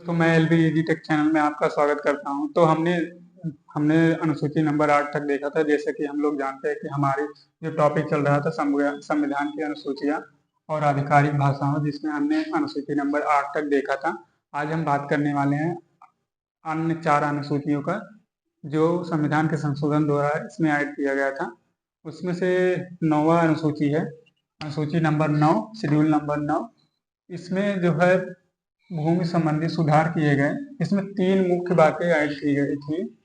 तो मैं LB easy take channel में आपका स्वागत करता हूं। तो हमने हमने अनुसूची नंबर 8 तक देखा था। जैसे कि हम लोग जानते हैं कि हमारी जो टॉपिक चल रहा था संविधान की अनुसूचियां और आधिकारिक भाषाओं, जिसमें हमने अनुसूची नंबर 8 तक देखा था। आज हम बात करने वाले हैं अन्य 4 अनुसूचियों का, जो संविधान के संशोधन द्वारा इसमें ऐड किया गया था। उसमें से 9वां अनुसूची है, अनुसूची नंबर 9, शेड्यूल नंबर 9। इसमें जो है भूमि संबंधी सुधार किए गए। इसमें 3 मुख्य बातें ऐड की गई थी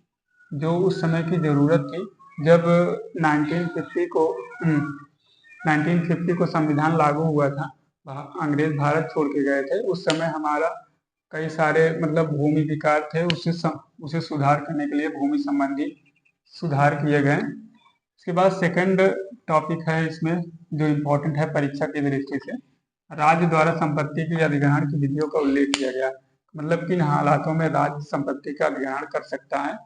जो उस समय की जरूरत थी। जब 1950 को 1950 को संविधान लागू हुआ था, अंग्रेज भारत छोड़ के गए थे। उस समय हमारा कई सारे मतलब भूमि विकार थे, उसे सुधार करने के लिए भूमि संबंधी सुधार किए गए। इसके बाद सेकंड टॉपिक है इसमें जो इम्पोर्टेंट है परीक्षा की दृष्टि से, राज्य द्वारा संपत्ति के अधिग्रहण की विधियों का उल्लेख किया गया। मतलब किन हालातों में राज्य संपत्ति का अधिग्रहण कर सकता है।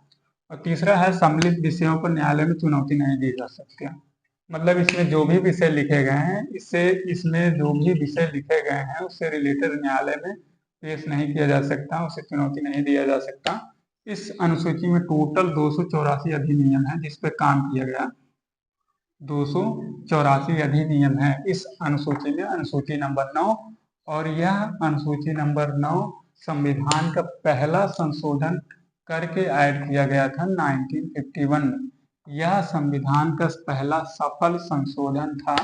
और तीसरा है सम्मिलित विषयों पर न्यायालय में चुनौती नहीं दी जा सकती। मतलब इसमें जो भी विषय लिखे गए हैं, इसमें जो भी विषय लिखे गए हैं उससे रिलेटेड न्यायालय में पेश नहीं किया जा सकता, उसे चुनौती नहीं दिया जा सकता। इस अनुसूची में टोटल 284 अधिनियम है जिस पे काम किया गया। 284 अधिनियम है इस अनुसूची में, अनुसूची नंबर 9। और यह अनुसूची नंबर 9 संविधान का पहला संशोधन करके ऐड किया गया था 1951 में। यह संविधान का पहला सफल संशोधन था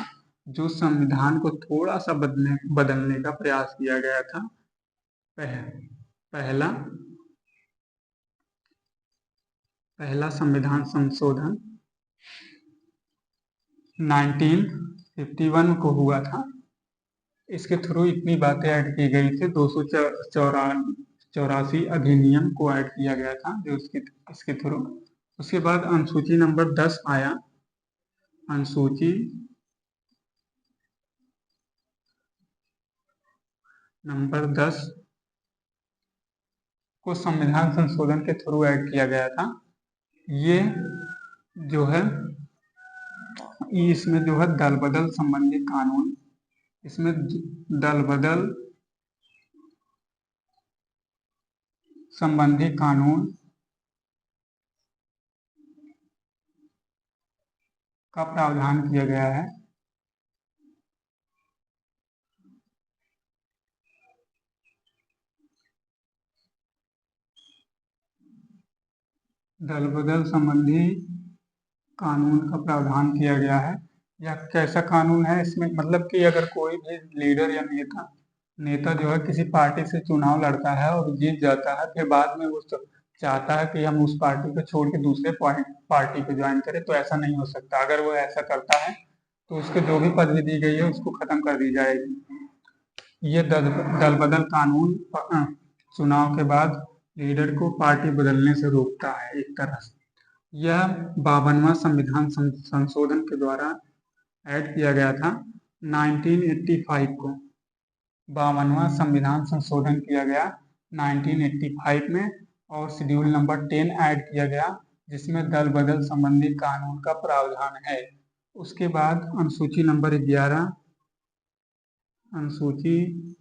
जो संविधान को थोड़ा सा बदलने का प्रयास किया गया था। पहला पहला संविधान संशोधन 1951 को हुआ था। इसके थ्रू इतनी बातें ऐड की गई थी, 284 अधिनियम को ऐड किया गया था जो इसके थ्रू। उसके बाद अनुसूची नंबर 10 आया। अनुसूची नंबर 10 को संविधान संशोधन के थ्रू ऐड किया गया था। ये जो है इसमें जो है दल बदल संबंधी कानून, इसमें दल बदल संबंधी कानून का प्रावधान किया गया है। दल बदल संबंधी कानून का प्रावधान किया गया है। यह कैसा कानून है? इसमें मतलब कि अगर कोई भी लीडर या नेता जो है किसी पार्टी से चुनाव लड़ता है और जीत जाता है, फिर बाद में वो चाहता है कि हम उस पार्टी को छोड़ के दूसरे पार्टी को ज्वाइन करें, तो ऐसा नहीं हो सकता। अगर वो ऐसा करता है तो उसके जो भी पदवी दी गई है उसको खत्म कर दी जाएगी। ये दल बदल कानून चुनाव के बाद लीडर को पार्टी बदलने से रोकता है एक तरह से। यह 52वां संविधान संशोधन के द्वारा ऐड किया गया था 1985 को। 52वां संविधान संशोधन किया गया 1985 में और शेड्यूल नंबर 10 ऐड किया गया जिसमें दल बदल संबंधी कानून का प्रावधान है। उसके बाद अनुसूची नंबर 11, अनुसूची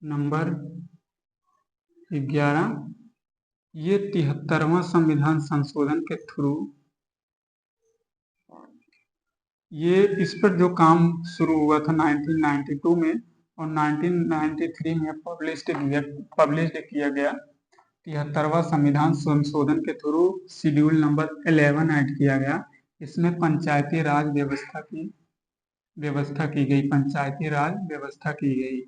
नंबर 11 ये 73वां संविधान संशोधन के थ्रू ये इस पर जो काम शुरू हुआ था 1992 में और 1993 में पब्लिश किया गया। 73वां संविधान संशोधन के थ्रू शेड्यूल नंबर 11 ऐड किया गया। इसमें पंचायती राज व्यवस्था की गई। पंचायती राज व्यवस्था की गई।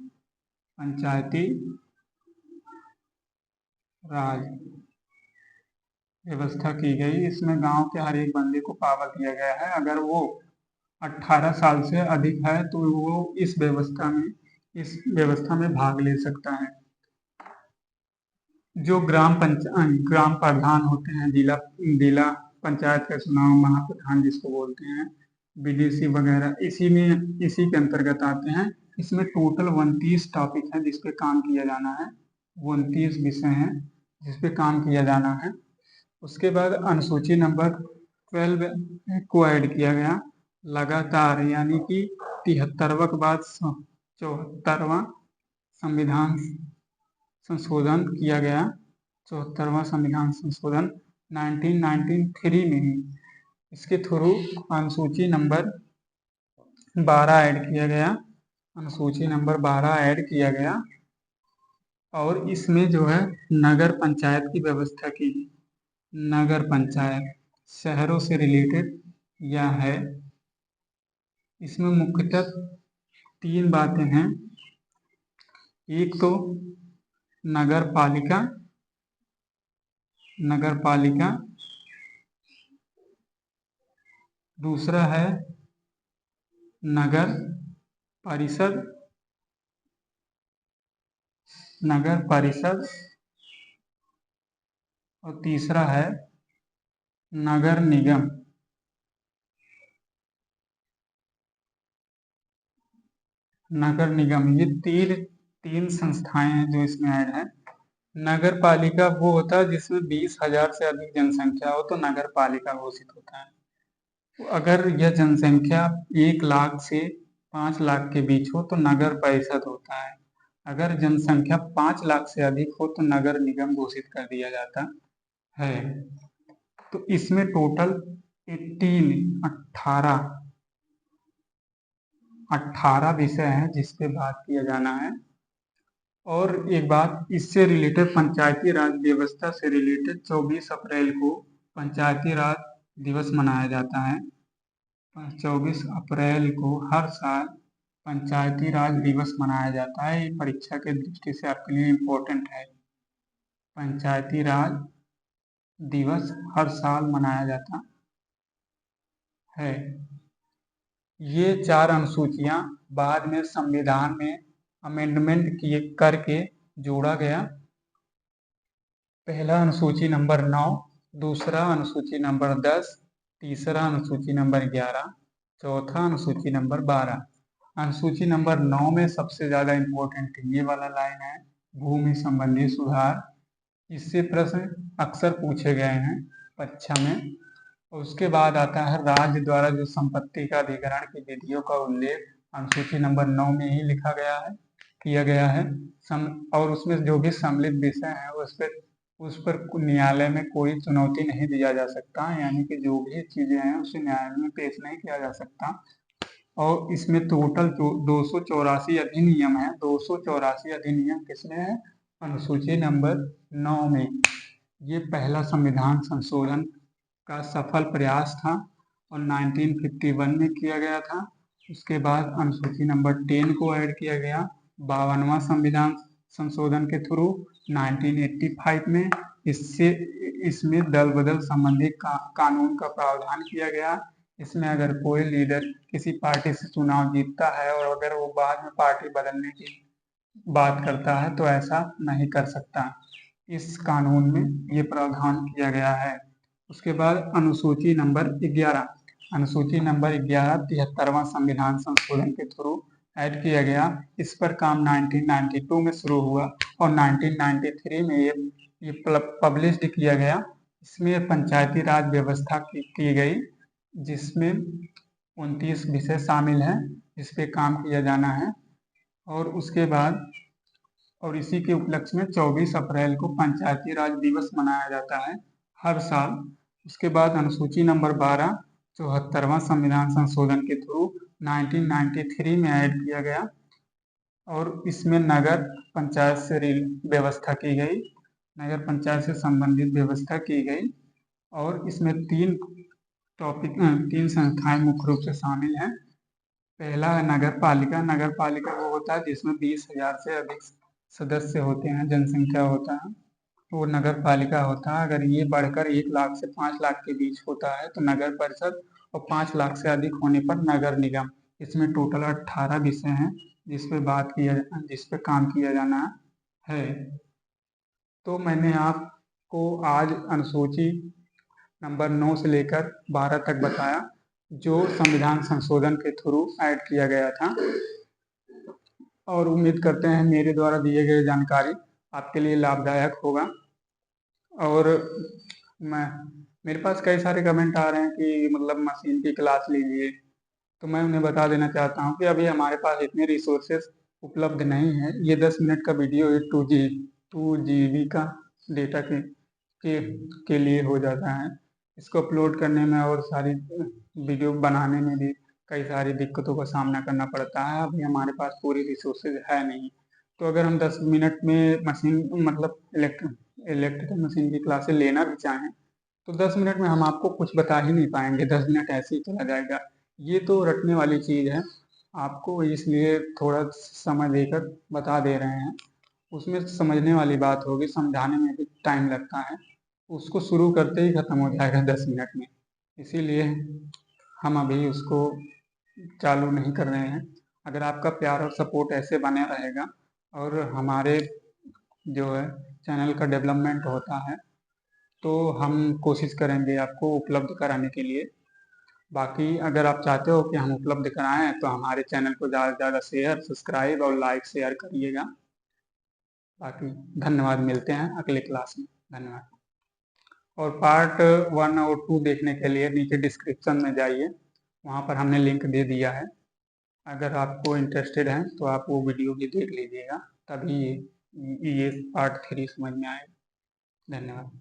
पंचायती राज व्यवस्था की गई। इसमें गांव के हर एक बंदे को पावर दिया गया है। अगर वो 18 साल से अधिक है तो वो इस व्यवस्था में भाग ले सकता है। जो ग्राम प्रधान होते हैं, जिला पंचायत का चुनाव, महाप्रधान जिसको बोलते हैं, बीडीसी वगैरह इसी के अंतर्गत आते हैं। इसमें टोटल 29 टॉपिक है जिस पे काम किया जाना है। 29 विषय हैं जिस पे काम किया जाना है। उसके बाद अनुसूची नंबर 12 को ऐड किया गया लगातार, यानी कि 73वां के बाद 74वां संविधान संशोधन किया गया। 74वां संविधान संशोधन 1993 में ही इसके थ्रू अनुसूची नंबर 12 ऐड किया गया। अनुसूची नंबर 12 ऐड किया गया और इसमें जो है नगर पंचायत की व्यवस्था की। नगर पंचायत शहरों से रिलेटेड यह है। इसमें मुख्यतः 3 बातें हैं। एक तो नगर पालिका, दूसरा है नगर परिषद, और तीसरा है नगर निगम। ये तीन संस्थाएं हैं जो इसमें ऐड है। नगर पालिका वो होता है जिसमें 20,000 से अधिक जनसंख्या हो तो नगर पालिका घोषित होता है। तो अगर यह जनसंख्या 1 लाख से 5 लाख के बीच हो तो नगर परिषद होता है। अगर जनसंख्या 5 लाख से अधिक हो तो नगर निगम घोषित कर दिया जाता है। तो इसमें टोटल 18 विषय हैं जिस पे बात किया जाना है। और एक बात इससे रिलेटेड, पंचायती राज व्यवस्था से रिलेटेड 24 अप्रैल को पंचायती राज दिवस मनाया जाता है। 24 अप्रैल को हर साल पंचायती राज दिवस मनाया जाता है। ये परीक्षा के दृष्टि से आपके लिए इम्पोर्टेंट है। पंचायती राज दिवस हर साल मनाया जाता है। ये 4 अनुसूचियां बाद में संविधान में अमेंडमेंट किए करके जोड़ा गया। पहला अनुसूची नंबर 9, दूसरा अनुसूची नंबर 10, तीसरा अनुसूची नंबर 11, चौथा अनुसूची नंबर 12। अनुसूची नंबर 9 में सबसे ज़्यादा इम्पोर्टेंट ये वाला लाइन है, भूमि संबंधी सुधार। इससे प्रश्न अक्सर पूछे गए हैं परीक्षा में। और उसके बाद आता है राज्य द्वारा जो संपत्ति का अधिग्रहण की विधियों का उल्लेख अनुसूची नंबर 9 में ही किया गया है। और उसमें जो भी सम्मिलित विषय है उस पर न्यायालय में कोई चुनौती नहीं दिया जा सकता, यानी कि जो भी चीजें हैं उसे न्यायालय में पेश नहीं किया जा सकता। और इसमें टोटल 284 अधिनियम है। 284 अधिनियम किसमें है? अनुसूची नंबर 9 में। ये पहला संविधान संशोधन का सफल प्रयास था और 1951 में किया गया था। उसके बाद अनुसूची नंबर 10 को ऐड किया गया 52वां संविधान संशोधन के थ्रू 1985 में। इसमें दल बदल संबंधी कानून का प्रावधान किया गया। इसमें अगर कोई लीडर किसी पार्टी से चुनाव जीतता है और अगर वो बाद में पार्टी बदलने की बात करता है तो ऐसा नहीं कर सकता। इस कानून में ये प्रावधान किया गया है। उसके बाद अनुसूची नंबर 11, 73वां संविधान संशोधन के थ्रू ऐड किया गया। इस पर काम 1992 में शुरू हुआ और 1993 में ये पब्लिश्ड किया गया। इसमें पंचायती राज व्यवस्था की गई जिसमें 29 विषय शामिल हैं जिस पे काम किया जाना है। और उसके बाद और इसी के उपलक्ष्य में 24 अप्रैल को पंचायती राज दिवस मनाया जाता है हर साल। उसके बाद अनुसूची नंबर 12 74वां संविधान संशोधन के थ्रू 1993 में ऐड किया गया और इसमें नगर पंचायत से व्यवस्था की गई, नगर पंचायत से संबंधित व्यवस्था की गई। और इसमें 3 संस्थाएं मुख्य रूप से शामिल हैं। पहला है नगर पालिका। नगर पालिका वो होता है जिसमें 20,000 से अधिक सदस्य होते हैं, जनसंख्या होता है, वो नगर पालिका होता है। अगर ये बढ़कर 1 लाख से 5 लाख के बीच होता है तो नगर परिषद, और 5 लाख से अधिक होने पर नगर निगम। इसमें टोटल 18 विषय हैं जिस पे काम किया जाना है। तो मैंने आपको आज अनुसूची नंबर 9 से लेकर 12 तक बताया जो संविधान संशोधन के थ्रू ऐड किया गया था। और उम्मीद करते हैं मेरे द्वारा दिए गए जानकारी आपके लिए लाभदायक होगा। और मेरे पास कई सारे कमेंट आ रहे हैं कि मतलब मशीन की क्लास लीजिए, तो मैं उन्हें बता देना चाहता हूँ कि अभी हमारे पास इतने रिसोर्सेस उपलब्ध नहीं है। ये 10 मिनट का वीडियो है, 2 GB का डेटा के लिए हो जाता है। इसको अपलोड करने में और सारी वीडियो बनाने में भी कई सारी दिक्कतों का सामना करना पड़ता है। अभी हमारे पास पूरी रिसोर्सेज है नहीं, तो अगर हम 10 मिनट में मशीन मतलब इलेक्ट्रिकल मशीन की क्लासेस लेना भी चाहें तो 10 मिनट में हम आपको कुछ बता ही नहीं पाएंगे, 10 मिनट ऐसे ही चला जाएगा। ये तो रटने वाली चीज़ है, आपको इसलिए थोड़ा समय देकर बता दे रहे हैं। उसमें समझने वाली बात होगी, समझाने में भी टाइम लगता है, उसको शुरू करते ही ख़त्म हो जाएगा 10 मिनट में। इसीलिए हम अभी उसको चालू नहीं कर रहे हैं। अगर आपका प्यार और सपोर्ट ऐसे बने रहेगा और हमारे जो है चैनल का डेवलपमेंट होता है तो हम कोशिश करेंगे आपको उपलब्ध कराने के लिए। बाकी अगर आप चाहते हो कि हम उपलब्ध कराएं तो हमारे चैनल को ज़्यादा से ज़्यादा शेयर, सब्सक्राइब और लाइक शेयर करिएगा। बाकी धन्यवाद, मिलते हैं अगले क्लास में। धन्यवाद। और पार्ट 1 और 2 देखने के लिए नीचे डिस्क्रिप्शन में जाइए, वहाँ पर हमने लिंक दे दिया है। अगर आपको इंटरेस्टेड है तो आप वो वीडियो भी देख लीजिएगा, तभी ये पार्ट 3 समझ में आएगा। धन्यवाद।